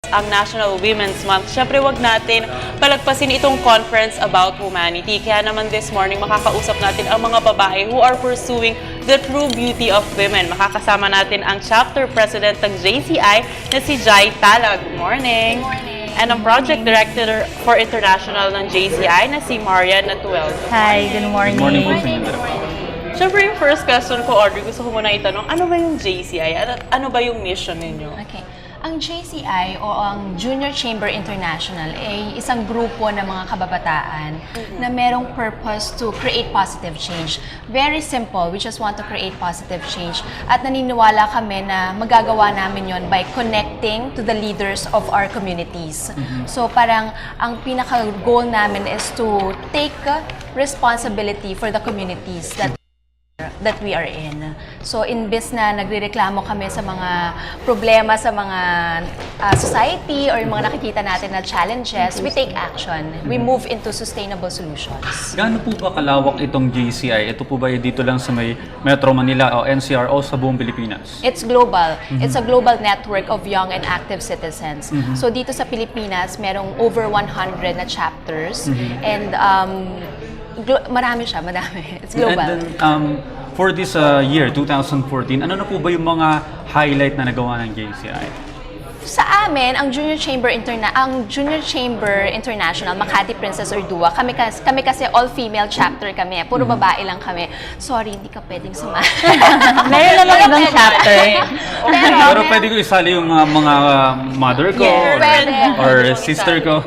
ang National Women's Month, syempre wag natin palagpasin itong conference about humanity. Kaya naman this morning makakausap natin ang mga babae who are pursuing the true beauty of women. Makakasama natin ang chapter president ng JCI na si Jai Tala. Good morning. Good morning. And ang project director for international ng JCI na si Marian Natuel. Hi, good morning. Good morning po. Syempre yung first question ko, Audrey, gusto ko muna itanong, ano ba yung JCI? Ano ba yung mission ninyo? Okay. Ang JCI o ang Junior Chamber International ay isang grupo ng mga kababataan na merong purpose to create positive change. Very simple, we just want to create positive change. At naniniwala kami na magagawa namin yon by connecting to the leaders of our communities. So parang ang pinaka-goal namin is to take responsibility for the communities that we are in. So imbes na nagrereklamo kami sa mga problema sa mga society or yung mga nakikita natin na challenges, we take action. We move into sustainable solutions. Gaano po ba kalawak itong JCI? Ito po ba dito lang sa may Metro Manila o NCR o sa buong Pilipinas? It's global. It's a global network of young and active citizens. So dito sa Pilipinas, merong over 100 na chapters and marami. It's global. And then, for this year, 2014, ano na po ba yung mga highlight na nagawa ng JCI? Sa amin, ang Junior Chamber International, Makati Princess Ordua, kami kasi all-female chapter kami. Puro babae lang kami. Sorry, hindi ka pwedeng sumali. Meron naman ibang chapter. Pero pwede ko isali yung mga mother ko or sister ko.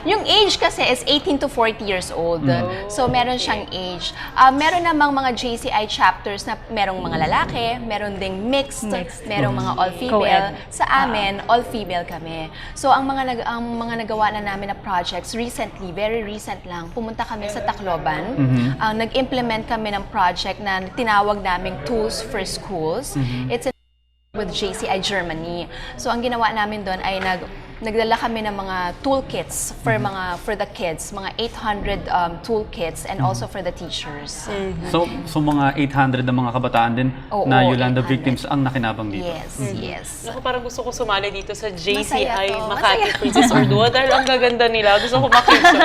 Yung age kasi is 18 to 40 years old. So, meron siyang age. Meron namang mga JCI chapters na merong mga lalaki, meron ding mixed. Merong mga all-female. Sa amin, all-female kami. So, ang mga nagawa na namin na projects, recently, very recent lang, pumunta kami sa Tacloban. Nag-implement kami ng project na tinawag naming Tools for Schools. It's with JCI Germany. So, ang ginawa namin doon ay nagdala kami ng mga toolkits for the kids, mga 800 toolkits and also for the teachers. So mga 800 na mga kabataan din na Yolanda 800 victims ang nakinabang dito. Yes. Ako parang gusto ko sumali dito sa JCI Masaya to. Makati Princess Ordua dahil ang gaganda nila. Gusto ko makita.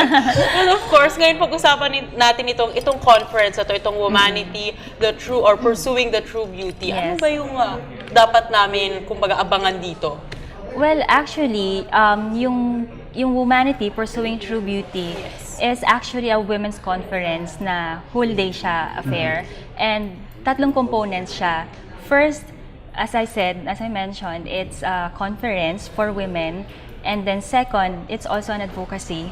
And of course, ngayon pag-usapan natin itong conference, itong Humanity, the True or Pursuing the True Beauty. Ano ba yung dapat namin kumbaga abangan dito? Well, actually, yung Humanity Pursuing True Beauty is actually a women's conference na whole day siya affair. And tatlong components siya. First, as I mentioned, it's a conference for women. And then second, it's also an advocacy.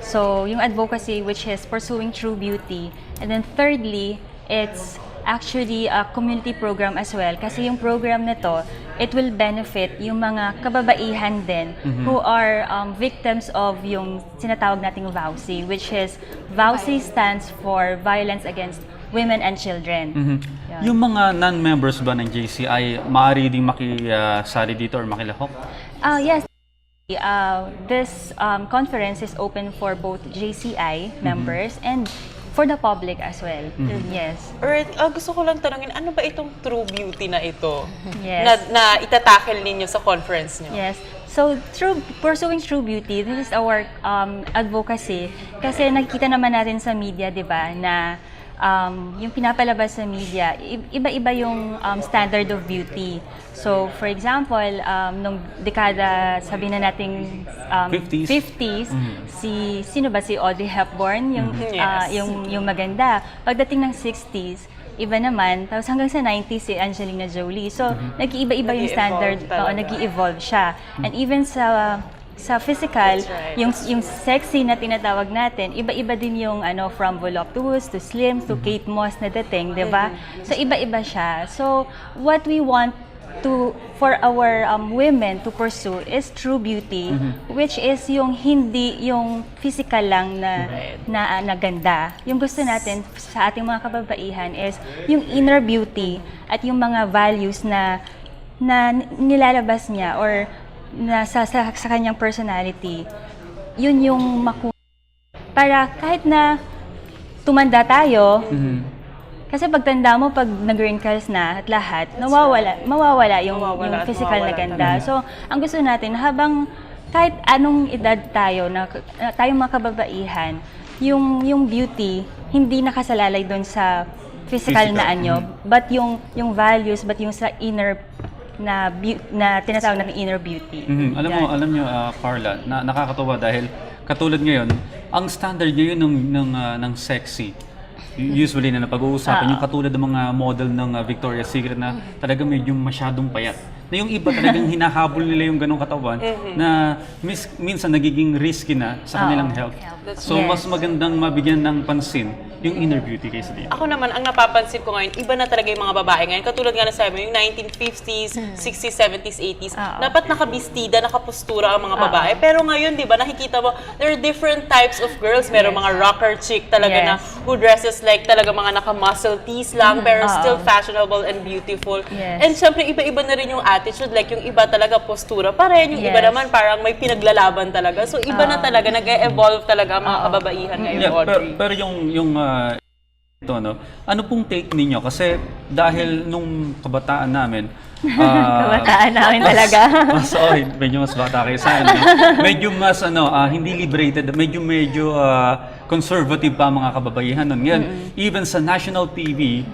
So, yung advocacy which is pursuing true beauty. And then thirdly, it's actually a community program as well. Kasi yung program na to, it will benefit yung mga kababaihan din who are victims of yung sinatawag nating VAUSI, which is VAUSI stands for Violence Against Women and Children. Yeah. Yung mga non-members ba ng JCI, maaari ding makisali dito or makilahok? Yes. This conference is open for both JCI members and for the public as well. Yes. Alright, gusto ko lang tanongin, ano ba itong true beauty na ito? Yes. Na itatackle ninyo sa conference nyo? Yes. So, pursuing true beauty, this is our advocacy. Kasi nakikita naman natin sa media, di ba, na yung pinapalabas sa media, iba-iba yung standard of beauty. So, for example, nung dekada, sabihin na nating 50s, sino ba si Audrey Hepburn, yung maganda. Pagdating ng 60s, iba naman. Tapos hanggang sa 90s si Angelina Jolie. So, nag-iiba-iba yung standard, nag-i-evolve siya. And even sa physical, yung sexy na tinatawag natin, iba-iba din yung from voluptuous to slim to Kate Moss na dating, di ba? So, iba-iba siya. So, what we want for our women to pursue is true beauty, which is yung hindi yung physical lang na ganda. Yung gusto natin sa ating mga kababaihan is yung inner beauty at yung mga values na nilalabas niya or sa kanyang personality. Yun yung para kahit na tumanda tayo, Kasi pagtanda mo, pag nag-wrinkles na at lahat, mawawala yung physical na ganda. So, ang gusto natin, habang kahit anong edad tayo, tayong mga kababaihan, yung beauty, hindi nakasalalay doon sa physical na anyo, but yung values, but yung sa inner na tinatawag natin inner beauty. Alam nyo, Carla, nakakatuwa dahil katulad ngayon, ang standard ngayon ng sexy, usually na napag-uusapan, yung katulad ng mga model ng Victoria's Secret na talaga medyo masyadong payat. Na yung iba talagang hinahabol nila yung ganong katawan na minsan nagiging risky na sa kanilang health. So mas magandang mabigyan ng pansin yung inner beauty kaysa dito. Ako naman, ang napapansin ko ngayon, iba na talaga yung mga babae ngayon. Katulad nga na sabi mo, yung 1950s, 60s, 70s, 80s, dapat nakabistida, nakapustura ang mga babae. Pero ngayon, di ba, nakikita mo, there are different types of girls. Meron mga rocker chick talaga na who dresses like talaga mga naka-muscle tees lang, pero still fashionable and beautiful. And syempre, iba-iba na rin yung attitude. Like yung iba talaga postura pa rin, yung iba naman parang may pinaglalaban talaga. So iba na talaga, nag-e-evolve talaga ang mga kababaihan ngayon, Audrey. Pero yung ito, ano pong take ninyo? Kasi dahil nung kabataan namin, Kabataan namin talaga. medyo mas bata kayo sa akin. Medyo mas hindi liberated, medyo conservative pa ang mga kababaihan nun. Ngayon, even sa national TV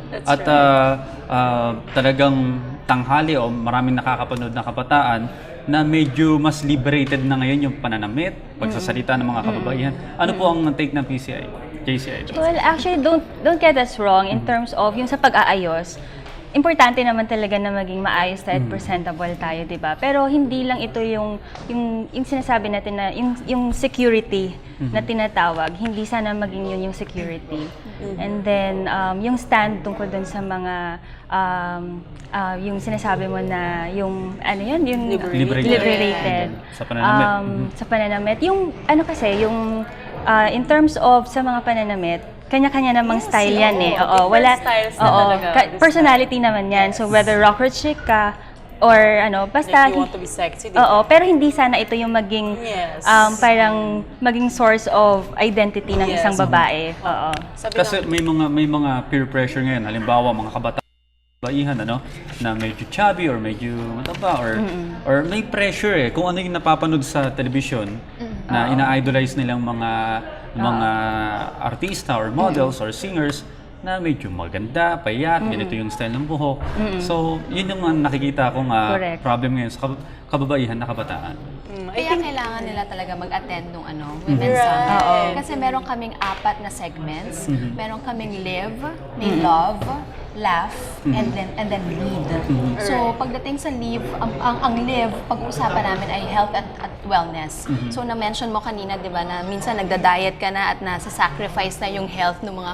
talagang tanghali o maraming nakakapanood na kabataan na medyo mas liberated na ngayon yung pananamit, pagsasalita ng mga kababaihan. Ano po ang take ng JCI? Well, actually, don't get us wrong in terms of yung sa pag-aayos. Importante naman talaga na maging maayos tayo at presentable tayo, di ba? Pero hindi lang ito yung sinasabi natin na yung security na tinatawag, hindi sana maging yun yung security. And then, yung stand tungkol dun sa mga, yung sinasabi mo na yung, ano yun? Yung liberated. Sa pananamit. Sa pananamit. Yung, ano kasi, yung, in terms of sa mga pananamit, kanya-kanya namang style yan eh. Oo, wala. Styles na talaga. Personality naman yan. So whether rocker chick ka or ano, basta If you want to be sexy, di oo, pero hindi sana ito yung maging parang maging source of identity ng isang babae. Oo. Kasi may mga peer pressure ngayon. Halimbawa, mga kababaihan na medyo chubby or medyo mataba or may pressure kung ano yung napapanood sa television na ina-idolize nilang mga artista or models or singers na medyo maganda, payat, ganito yung style ng buhok. So, yun yung nakikita kong problem ngayon sa kababaihan na kabataan. Kaya kailangan nila talaga mag-attend nung Women's Summit. Kasi meron kaming 4 na segments. Meron kaming live, may love, laugh, and then lead. So, pagdating sa live, ang live, pag-uusapan namin ay health at wellness. So, na-mention mo kanina, di ba, na minsan nagda-diet ka na at nasa-sacrifice na yung health ng mga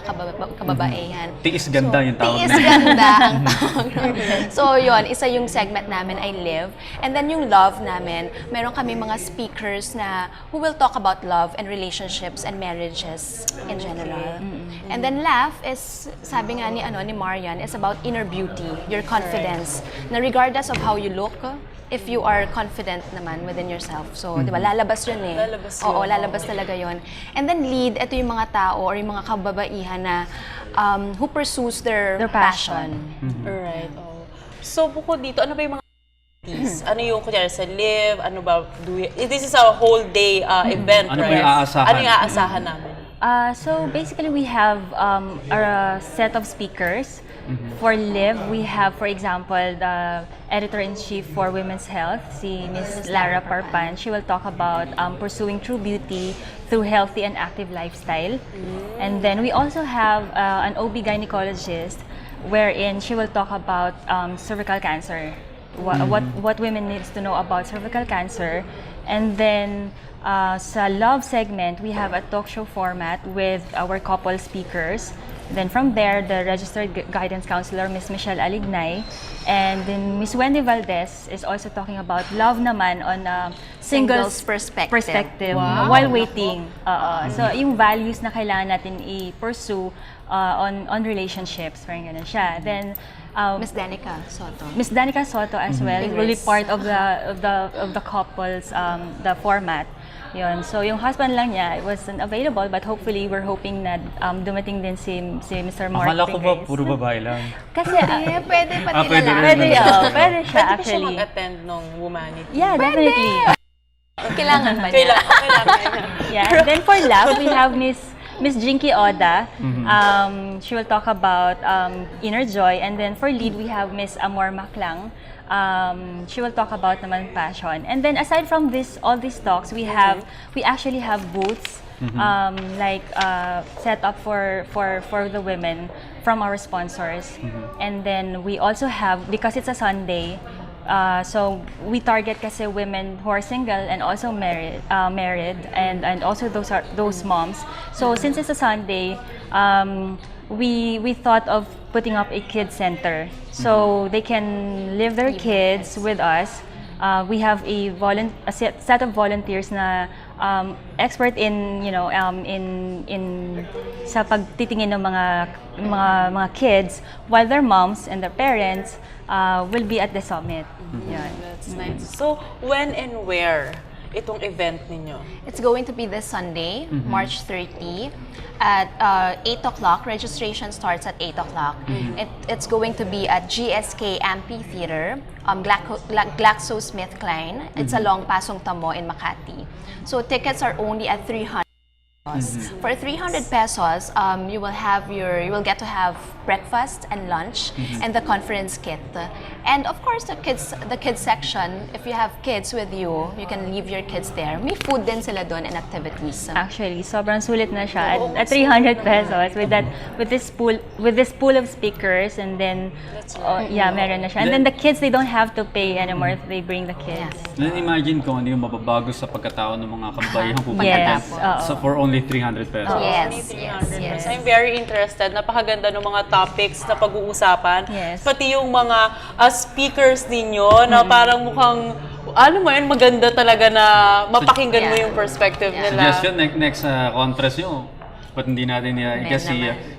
kababaihan. Tiis ganda yung tawag Tiis ganda ang tawag. So, yun, isa yung segment namin ay live. And then yung love namin, meron kami mga speakers na who will talk about love and relationships and marriages in general. And then laugh is, sabi nga ni Marian, is about inner beauty, your confidence. Na regardless of how you look, if you are confident naman within yourself. So, di ba, lalabas yun eh. Lalabas yun. Oo, lalabas talaga yun. And then lead, ito yung mga tao or yung mga kababaihan na who pursues their passion. Alright. Oh. So, bukod dito, ano ba yung mga activities? Ano yung, kunyari, sa live? Ano ba, this is a whole day event, Ano right? ba yung aasahan? Ano yung aasahan namin? So basically, we have a set of speakers. For Live, we have, for example, the editor-in-chief for Women's Health, si Ms. Lara Parpan. She will talk about pursuing true beauty through healthy and active lifestyle. And then we also have an OB gynecologist wherein she will talk about cervical cancer. What women needs to know about cervical cancer. And then sa love segment, we have a talk show format with our couple speakers. Then from there, the registered guidance counselor, Ms. Michelle Alignay, and then Ms. Wendy Valdez is also talking about love naman on a singles perspective while waiting. So yung values na kailangan natin i-pursue on relationships, parang ganun siya. Then Miss Danica Soto. Miss Danica Soto as well will be Grace. part of the couple's the format. Yun. So yung husband lang niya wasn't available, but hopefully we're hoping na dumating din si Mr. Mark Akala ko ba Tigres. puro babae lang? Kasi Pwede pati pwede lalaki. rin. pwede siya Pwede ba siya actually. mag-attend ng Womanity? Yeah, definitely. Kailangan ba niya? Kailangan niya. Yeah. And then for love, we have Miss Jinky Oda. She will talk about inner joy. And then for lead, we have Miss Amor Maclang. She will talk about naman passion. And then aside from all these talks, we actually have booths set up for the women from our sponsors. And then we also have, because it's a Sunday, so we target kasi women who are single and also married and also those moms. So since it's a Sunday, we thought of putting up a kids center so they can leave their kids with us. We have a set of volunteers na expert in sa pagtitingin ng mga kids, while their moms and their parents will be at the summit. Yan. That's nice. So, when and where itong event ninyo? It's going to be this Sunday, March 30, at 8 o'clock. Registration starts at 8 o'clock. It's going to be at GSK Amphitheater, GlaxoSmithKline. It's along Pasong Tamo in Makati. So tickets are only at 300 pesos. For 300 pesos, you will get to have breakfast and lunch and the conference kit. And of course, the kids section, if you have kids with you, you can leave your kids there. May food din sila doon and activities. Actually, sobrang sulit na siya at 300 pesos with this pool of speakers, and then meron na siya. And then the kids, they don't have to pay anymore if they bring the kids. Then imagine kung ano yung mababago sa pagkatao ng mga kabayang pupunta Yes. so for only 300 pesos. Yes. I'm very interested. Napakaganda ng mga topics na pag-uusapan. Yes. Pati yung mga speakers ninyo na parang mukhang, maganda talaga na mapakinggan mo yung perspective nila. Suggestion, next conference nyo, ba't hindi natin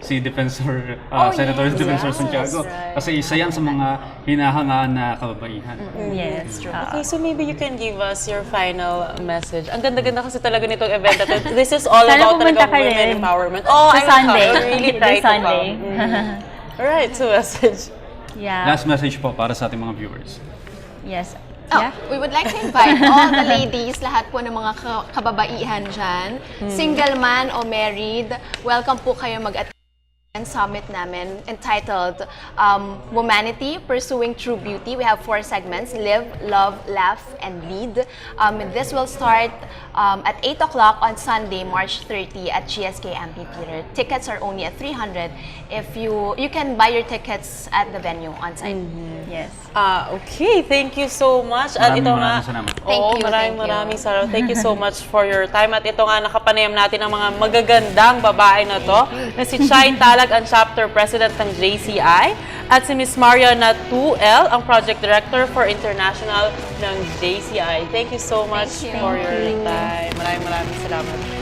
si Defensor, Senator Defensor Santiago? Kasi isa yan sa mga hinahangaan na kababaihan. Yes. Okay, so maybe you can give us your final message. Ang ganda-ganda kasi talaga nitong event na to. This is all Sana about pumunta talaga ka women rin. empowerment. Sa I Sunday. will really try This to Sunday. come. Alright, so message. Yeah. Last message po para sa ating mga viewers. Yes. Oh, Yeah. we would like to invite all the ladies, lahat po ng mga kababaihan dyan, single man o married, welcome po kayo mag-attend summit namin entitled Womanity, Pursuing True Beauty. We have 4 segments: Live, Love, Laugh, and Lead. This will start at 8 o'clock on Sunday, March 30 at GSK Amphitheater. Tickets are only at 300. If you can buy your tickets at the venue on site. Yes. Okay, thank you so much. At ito nga, Maraming salamat. Thank you, maraming salamat. Thank you so much for your time. At ito nga, nakapanayam natin ang mga magagandang babae na to, na si Chai Talag, ang chapter president ng JCI, at si Miss Mariana 2L, ang project director for international ng JCI. Thank you so much Thank you. for your time. Maraming salamat.